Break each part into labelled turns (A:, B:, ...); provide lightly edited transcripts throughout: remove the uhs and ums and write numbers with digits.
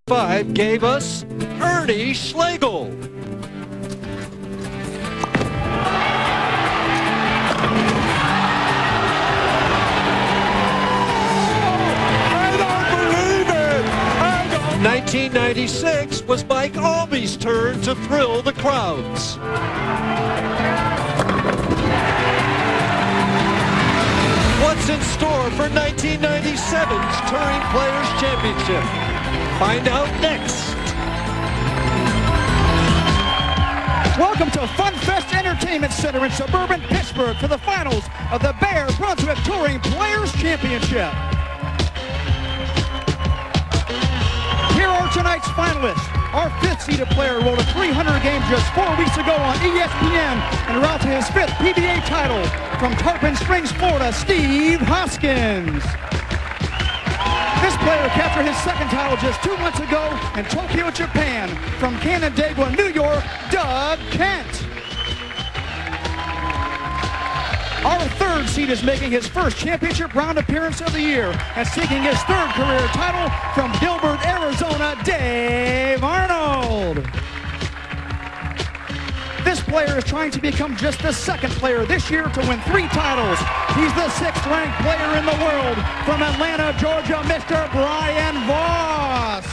A: 5 gave us Ernie Schlegel.
B: I don't believe it!
A: 1996 was Mike Alby's turn to thrill the crowds. What's in store for 1997's Touring Players Championship? Find out next.
C: Welcome to Fun Fest Entertainment Center in suburban Pittsburgh for the finals of the Bear Brunswick Touring Players Championship. Here are tonight's finalists. Our 5th-seeded player rolled a 300 game just 4 weeks ago on ESPN and route to his 5th PBA title from Tarpon Springs, Florida, Steve Hoskins. This player captured his 2nd title just 2 months ago in Tokyo, Japan, from Canandaigua, New York, Doug Kent. Our 3rd seed is making his 1st championship round appearance of the year and seeking his 3rd career title from Gilbert, Arizona, Dave Arnold. This player is trying to become just the 2nd player this year to win 3 titles. He's the 6th ranked player in the world from Atlanta, Georgia, Mr. Brian Voss.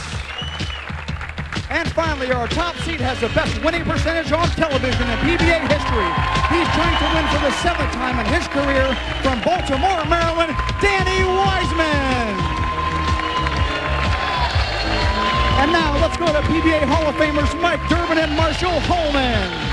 C: And finally, our top seed has the best winning percentage on television in PBA history. He's trying to win for the 7th time in his career from Baltimore, Maryland, Danny Wiseman. And now let's go to PBA Hall of Famers Mike Durbin and Marshall Holman.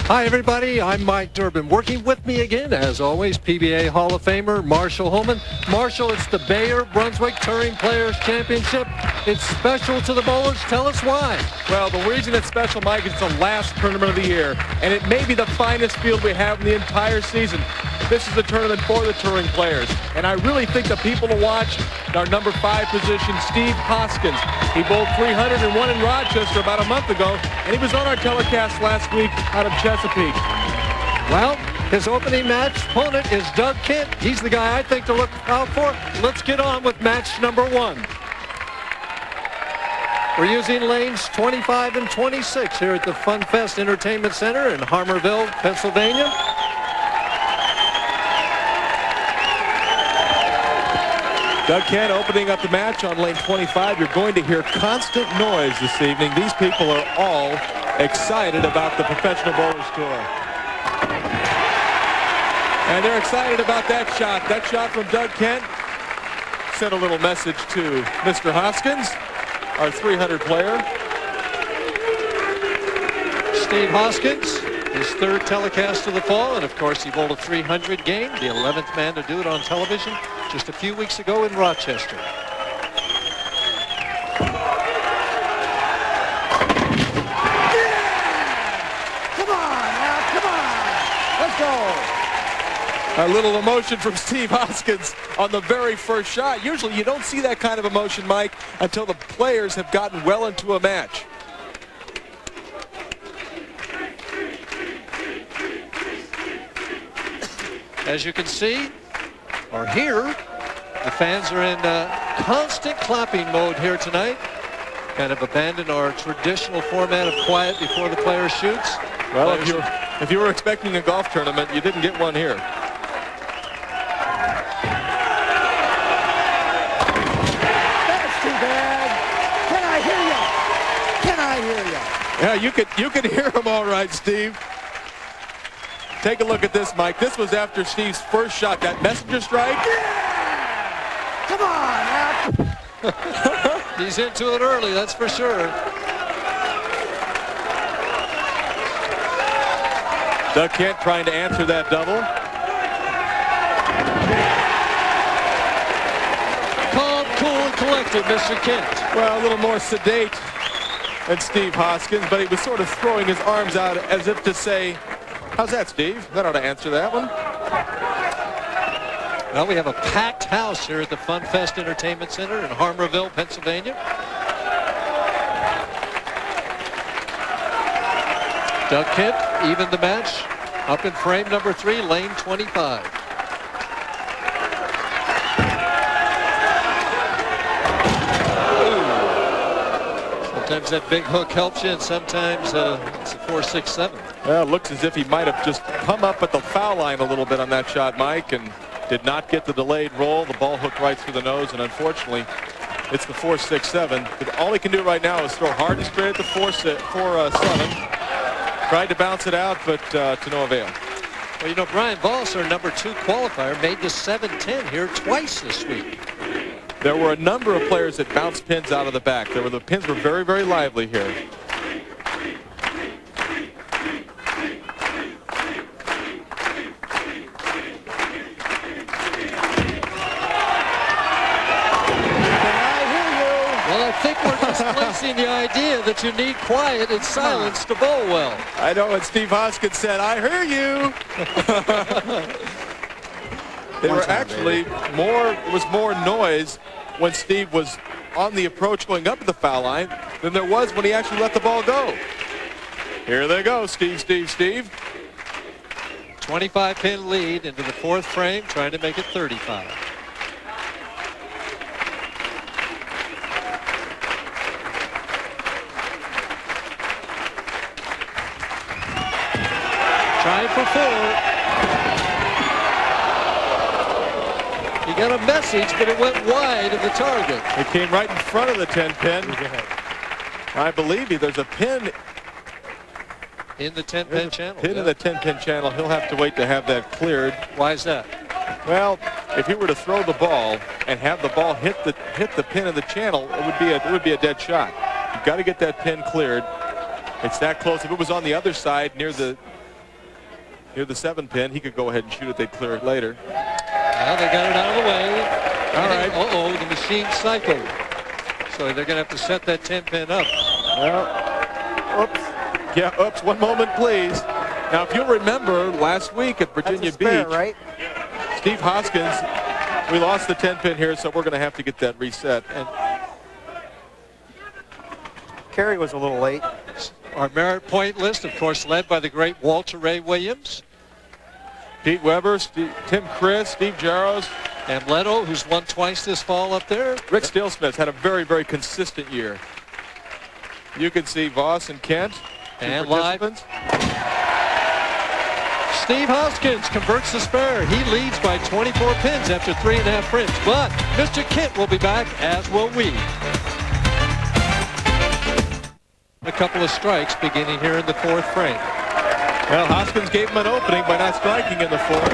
A: Hi everybody, I'm Mike Durbin. Working with me again, as always, PBA Hall of Famer Marshall Holman. Marshall, it's the Bayer Brunswick Touring Players Championship. It's special to the bowlers. Tell us why.
D: Well, the reason it's special, Mike, is it's the last tournament of the year, and it may be the finest field we have in the entire season. This is a tournament for the touring players, and I really think the people to watch our number 5 position, Steve Hoskins. He bowled 301 in Rochester about a month ago, and he was on our telecast last week out of Chesapeake.
A: Well, his opening match opponent is Doug Kent. He's the guy I think to look out for. Let's get on with match number 1. We're using lanes 25 and 26 here at the Fun Fest Entertainment Center in Harmarville, Pennsylvania.
D: Doug Kent opening up the match on lane 25. You're going to hear constant noise this evening. These people are all excited about the Professional Bowlers Tour. And they're excited about that shot. That shot from Doug Kent sent a little message to Mr. Hoskins, our 300 player.
A: Steve Hoskins, his 3rd telecast of the fall, and of course he bowled a 300 game, the 11th man to do it on television just a few weeks ago in Rochester.
C: Come on now, come on. Let's go.
D: A little emotion from Steve Hoskins on the very first shot. Usually you don't see that kind of emotion, Mike, until the players have gotten well into a match.
A: As you can see, or hear, the fans are in constant clapping mode here tonight. Kind of abandoned our traditional format of quiet before the player shoots.
D: Well, if you were expecting a golf tournament, you didn't get one here.
C: That's too bad. Can I hear you? Can I hear you?
D: Yeah, you could hear him all right, Steve. Take a look at this, Mike. This was after Steve's first shot, that messenger strike.
C: Yeah! Come on now.
A: He's into it early, that's for sure.
D: Doug Kent trying to answer that double.
A: Calm, cool, and collected, Mr. Kent.
D: Well, a little more sedate than Steve Hoskins, but he was sort of throwing his arms out as if to say, how's that, Steve? That ought to answer that one.
A: Well, we have a packed house here at the Fun Fest Entertainment Center in Harmarville, Pennsylvania. Doug Kent evened the match up in frame number 3, lane 25. Sometimes that big hook helps you, and sometimes it's a 4-6-7.
D: Well, it looks as if he might have just come up at the foul line a little bit on that shot, Mike, and did not get the delayed roll. The ball hooked right through the nose, and unfortunately, it's the 4-6-7. But all he can do right now is throw hard and straight at the 4-7. Tried to bounce it out, but to no avail.
A: Well, you know, Brian Voss, our number 2 qualifier, made the 7-10 here twice this week.
D: There were a number of players that bounced pins out of the back. The pins were very, very lively here.
A: I think we're displacing the idea that you need quiet and silence to bowl well.
D: I know what Steve Hoskins said. I hear you. There were actually more noise when Steve was on the approach going up to the foul line than there was when he actually let the ball go. Here they go, Steve.
A: 25-pin lead into the 4th frame, trying to make it 35. Trying for 4. He got a message, but it went wide of the target.
D: It came right in front of the 10-pin. I believe there's a pin
A: in the 10-pin channel.
D: Pin in the 10-pin channel. He'll have to wait to have that cleared.
A: Why is that?
D: Well, if he were to throw the ball and have the ball hit the pin of the channel, it would be a dead shot. You've got to get that pin cleared. It's that close. If it was on the other side near the 7-pin, he could go ahead and shoot it. They'd clear it later.
A: Well, they got it out of the way.
D: All right.
A: Uh-oh, the machine cycled. So they're going to have to set that 10-pin up.
D: Well, oops. Yeah, oops. One moment, please. Now, if you'll remember, last week at Virginia Beach,
E: right?
D: Steve Hoskins, we lost the 10-pin here, so we're going to have to get that reset. And
E: Kerry was a little late.
A: Our merit point list, of course, led by the great Walter Ray Williams.
D: Pete Weber, Tim Chris, Steve Jaros.
A: And Leto, who's won twice this fall up there.
D: Rick Steelsmith's had a very, very consistent year. You can see Voss and Kent.
A: And live. Steve Hoskins converts the spare. He leads by 24 pins after 3.5 frames. But Mr. Kent will be back, as will we. A couple of strikes beginning here in the 4th frame.
D: Well, Hoskins gave him an opening by not striking in the 4th.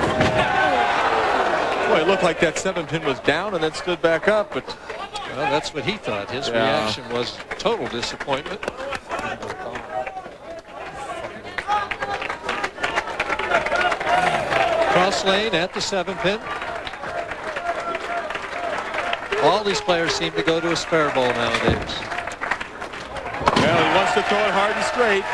D: Boy, it looked like that 7-pin was down and then stood back up, but
A: well, that's what he thought. His reaction was total disappointment. Cross lane at the 7-pin. All these players seem to go to a spare bowl nowadays.
D: Well, he wants to throw it hard and straight.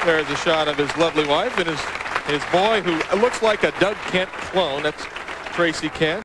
D: There's a shot of his lovely wife and his boy, who looks like a Doug Kent clone. That's Tracy Kent.